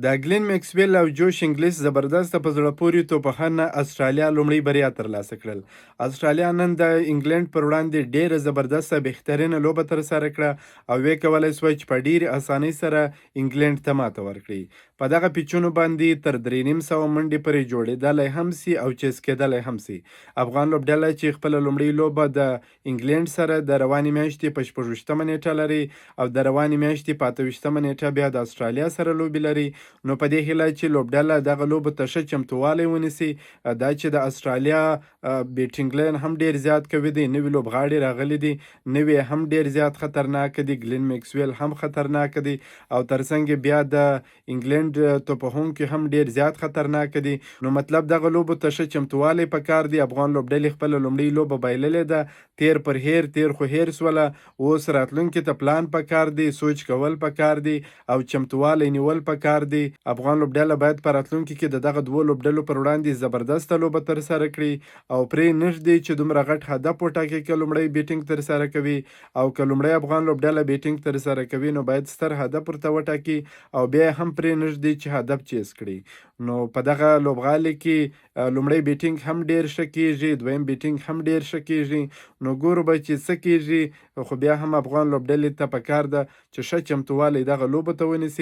د ګلین میکسویل او جوش انګلیس زبردسته په زړه پورې توپخانه استرالیا لومړی بریا ترلاسه کړل. استرالیا نن د انګلند پر وړاندې ډیره زبردسته بهترینه لوبه ترسره کړه او ویې کولی سوه چې په ډیرې اسانۍ سره انګلند ته ماته ورکړي. په دغه پیچونو باندې تر 3,500 منډې پورې جوړېدلی هم سي او چسکېدلی هم سي. افغان لوبډله چې خپله لومړۍ لوبه د انګلند سره د روانې میاشتې په 26مه نیټه لري او د روانې میاشتې په 28مه نیټه بیا د استرالیا سره لوبې لري، نو په دې هیله چې لوبډله دغه لوبو ته ښه چمتووالی ونیسي. دا چې د استرالیا بیټینګ لین هم ډیر زیات قوي دی، نوي لوبغاړي راغلي دي، نوي هم ډیر زیات خطرناک دي، ګلین میکسویل هم خطرناک دي او ترڅنګ بیا د انګلند توپوهونکي هم ډیر زیات خطرناک دي. نو مطلب دغه لوبو ته ښه چمتووالی پکار دی. افغان لوبډلې خپله لومړۍ لوبه بایللې ده، تیر پر هیر تیر خو هیر سوله. اوس راتلونکي ته پلان پکار دی، سوچ کول پکار دی او چمتووالی نیول پکار دی. افغان لوبډله باید په راتلونکي کې د دغه دوو لوبډلو پر وړاندې زبردسته لوبه ترسره کړي او پرې نږدې چې دومره غټ هدف وټاکي که لومړی بیټینګ ترسره کوي، او که لومړی افغان لوبډله بیټینګ ترسره کوي نو باید ستر هدف ورته وټاکي او بیا هم پرې نږدې چې هدف چیز کړي. نو په دغه لوبغالي کې لومړی بیټینګ هم ډیر ښه کیږي، دویم بیټینګ هم ډیر ښه کیږي. نو ګورو به چې څه کیږي، خو بیا هم افغان لوبډلې ته پکار ده چې ښه چمتووالی دغه لوبو ته ونیسي.